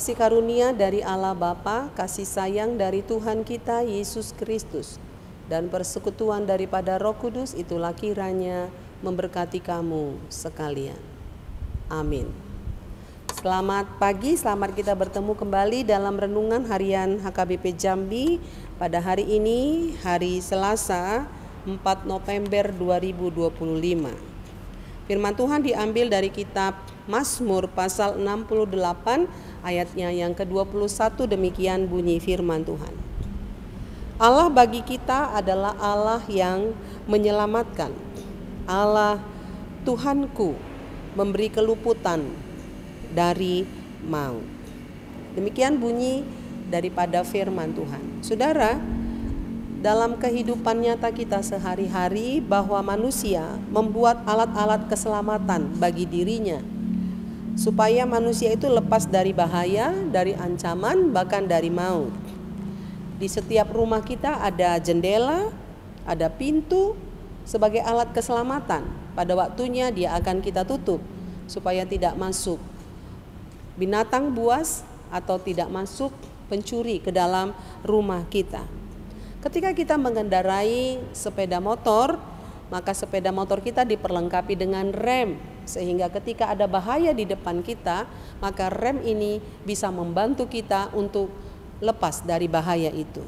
Kasih karunia dari Allah Bapa, kasih sayang dari Tuhan kita Yesus Kristus, dan persekutuan daripada Roh Kudus itulah kiranya memberkati kamu sekalian. Amin. Selamat pagi, selamat kita bertemu kembali dalam renungan harian HKBP Jambi pada hari ini, hari Selasa 4 November 2025. Firman Tuhan diambil dari kitab Mazmur pasal 68 ayatnya yang ke-21, demikian bunyi firman Tuhan. Allah bagi kita adalah Allah yang menyelamatkan. Allah Tuhanku memberi keluputan dari maut. Demikian bunyi daripada firman Tuhan. Saudara, dalam kehidupan nyata kita sehari-hari bahwa manusia membuat alat-alat keselamatan bagi dirinya supaya manusia itu lepas dari bahaya, dari ancaman, bahkan dari maut. Di setiap rumah kita ada jendela, ada pintu sebagai alat keselamatan. Pada waktunya dia akan kita tutup supaya tidak masuk binatang buas atau tidak masuk pencuri ke dalam rumah kita. Ketika kita mengendarai sepeda motor, maka sepeda motor kita diperlengkapi dengan rem, sehingga ketika ada bahaya di depan kita, maka rem ini bisa membantu kita untuk lepas dari bahaya itu.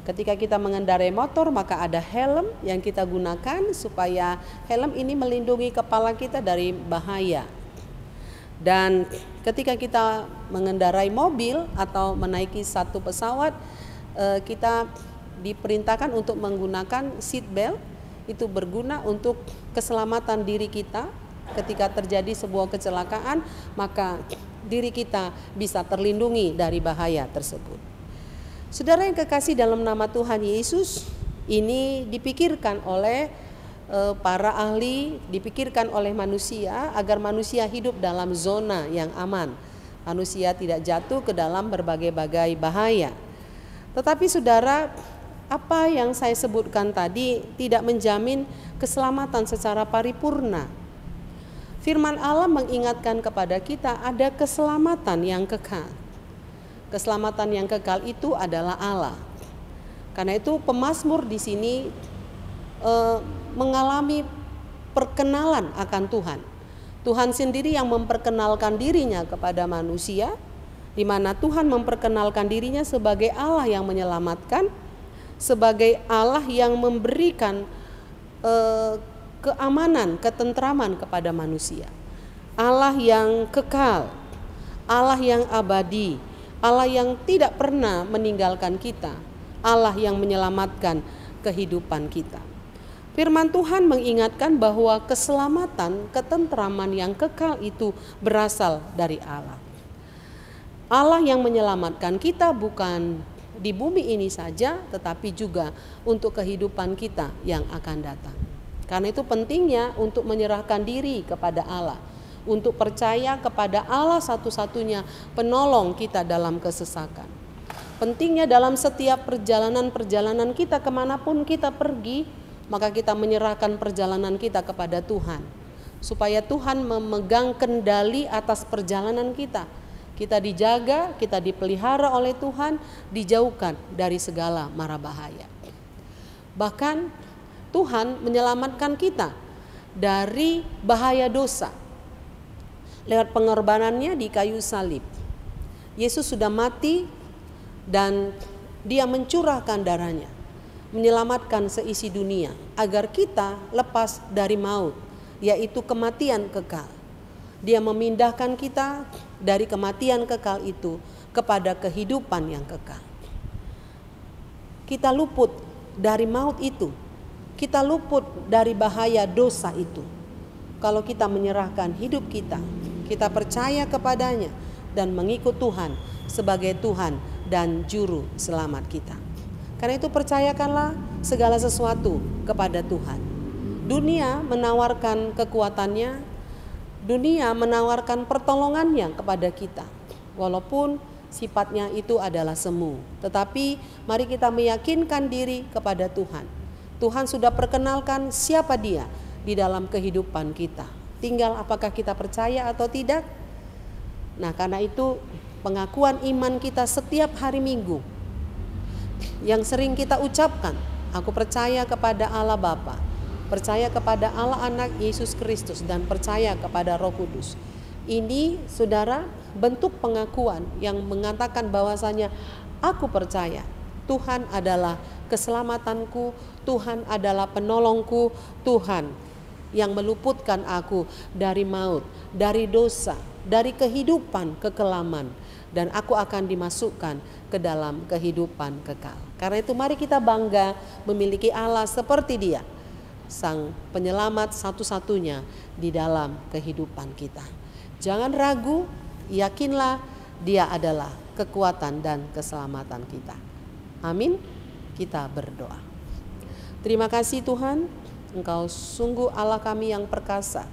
Ketika kita mengendarai motor, maka ada helm yang kita gunakan supaya helm ini melindungi kepala kita dari bahaya. Dan ketika kita mengendarai mobil atau menaiki satu pesawat, kita diperintahkan untuk menggunakan seat belt. Itu berguna untuk keselamatan diri kita. Ketika terjadi sebuah kecelakaan, maka diri kita bisa terlindungi dari bahaya tersebut. Saudara yang kekasih dalam nama Tuhan Yesus, ini dipikirkan oleh para ahli, dipikirkan oleh manusia agar manusia hidup dalam zona yang aman. Manusia tidak jatuh ke dalam berbagai-bagai bahaya. Tetapi saudara, apa yang saya sebutkan tadi tidak menjamin keselamatan secara paripurna. Firman Allah mengingatkan kepada kita ada keselamatan yang kekal. Keselamatan yang kekal itu adalah Allah. Karena itu pemazmur di sini mengalami perkenalan akan Tuhan. Tuhan sendiri yang memperkenalkan dirinya kepada manusia, di mana Tuhan memperkenalkan dirinya sebagai Allah yang menyelamatkan, sebagai Allah yang memberikan keamanan, ketentraman kepada manusia. Allah yang kekal, Allah yang abadi, Allah yang tidak pernah meninggalkan kita, Allah yang menyelamatkan kehidupan kita. Firman Tuhan mengingatkan bahwa keselamatan, ketentraman yang kekal itu berasal dari Allah. Allah yang menyelamatkan kita bukan di bumi ini saja, tetapi juga untuk kehidupan kita yang akan datang. Karena itu pentingnya untuk menyerahkan diri kepada Allah, untuk percaya kepada Allah satu-satunya penolong kita dalam kesesakan. Pentingnya dalam setiap perjalanan kita kemanapun kita pergi, maka kita menyerahkan perjalanan kita kepada Tuhan, supaya Tuhan memegang kendali atas perjalanan kita. Kita dijaga, kita dipelihara oleh Tuhan, dijauhkan dari segala mara bahaya. Bahkan Tuhan menyelamatkan kita dari bahaya dosa lewat pengorbanannya di kayu salib. Yesus sudah mati dan Dia mencurahkan darahnya, menyelamatkan seisi dunia agar kita lepas dari maut, yaitu kematian kekal. Dia memindahkan kita dari kematian kekal itu kepada kehidupan yang kekal. Kita luput dari maut itu, kita luput dari bahaya dosa itu. Kalau kita menyerahkan hidup kita, kita percaya kepadanya dan mengikut Tuhan sebagai Tuhan dan Juru Selamat kita. Karena itu percayakanlah segala sesuatu kepada Tuhan. Dunia menawarkan kekuatannya, dunia menawarkan pertolongannya kepada kita, walaupun sifatnya itu adalah semu. Tetapi mari kita meyakinkan diri kepada Tuhan. Tuhan sudah perkenalkan siapa Dia di dalam kehidupan kita. Tinggal apakah kita percaya atau tidak. Nah, karena itu pengakuan iman kita setiap hari Minggu yang sering kita ucapkan, aku percaya kepada Allah Bapa, percaya kepada Allah Anak Yesus Kristus, dan percaya kepada Roh Kudus. Ini saudara bentuk pengakuan yang mengatakan bahwasanya aku percaya Tuhan adalah keselamatanku, Tuhan adalah penolongku, Tuhan yang meluputkan aku dari maut, dari dosa, dari kehidupan kekelaman, dan aku akan dimasukkan ke dalam kehidupan kekal. Karena itu mari kita bangga memiliki Allah seperti Dia, Sang Penyelamat satu-satunya di dalam kehidupan kita. Jangan ragu, yakinlah Dia adalah kekuatan dan keselamatan kita. Amin. Kita berdoa. Terima kasih Tuhan, Engkau sungguh Allah kami yang perkasa.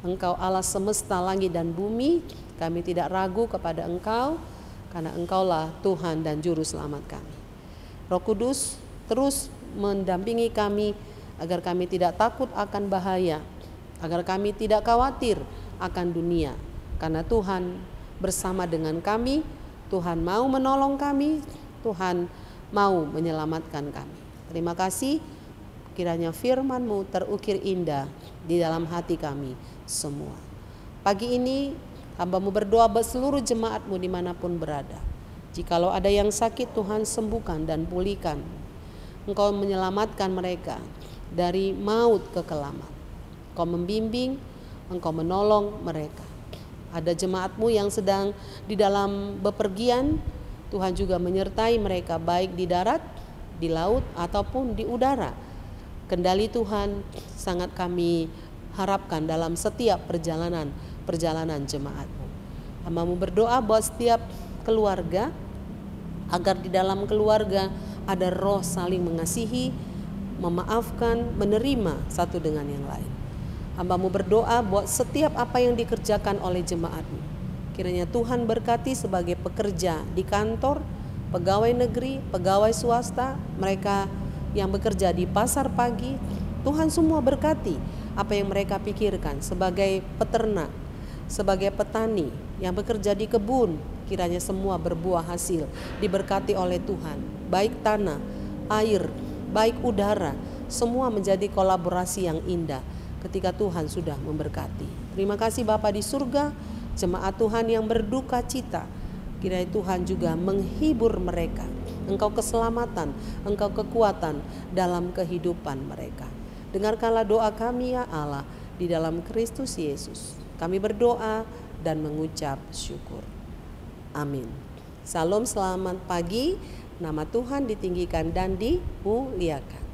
Engkau Allah semesta langit dan bumi. Kami tidak ragu kepada Engkau, karena Engkaulah Tuhan dan Juru Selamat kami. Roh Kudus terus mendampingi kami agar kami tidak takut akan bahaya, agar kami tidak khawatir akan dunia, karena Tuhan bersama dengan kami. Tuhan mau menolong kami, Tuhan mau menyelamatkan kami. Terima kasih, kiranya firman-Mu terukir indah di dalam hati kami semua. Pagi ini hamba-Mu berdoa buat seluruh jemaat-Mu dimanapun berada. Jikalau ada yang sakit, Tuhan sembuhkan dan pulihkan. Engkau menyelamatkan mereka dari maut kekelaman. Engkau membimbing, Engkau menolong mereka. Ada jemaat-Mu yang sedang di dalam bepergian, Tuhan juga menyertai mereka baik di darat, di laut, ataupun di udara. Kendali Tuhan sangat kami harapkan dalam setiap perjalanan jemaat-Mu. Hamba-Mu berdoa buat setiap keluarga, agar di dalam keluarga ada roh saling mengasihi, memaafkan, menerima satu dengan yang lain. Hamba-Mu berdoa buat setiap apa yang dikerjakan oleh jemaat-Mu. Kiranya Tuhan berkati sebagai pekerja di kantor, pegawai negeri, pegawai swasta, mereka yang bekerja di pasar pagi. Tuhan semua berkati apa yang mereka pikirkan sebagai peternak, sebagai petani yang bekerja di kebun. Kiranya semua berbuah hasil, diberkati oleh Tuhan. Baik tanah, air, baik udara, semua menjadi kolaborasi yang indah ketika Tuhan sudah memberkati. Terima kasih Bapa di surga, jemaat Tuhan yang berduka cita, kiranya Tuhan juga menghibur mereka. Engkau keselamatan, Engkau kekuatan dalam kehidupan mereka. Dengarkanlah doa kami ya Allah, di dalam Kristus Yesus. Kami berdoa dan mengucap syukur. Amin. Salam, selamat pagi. Nama Tuhan ditinggikan dan dimuliakan.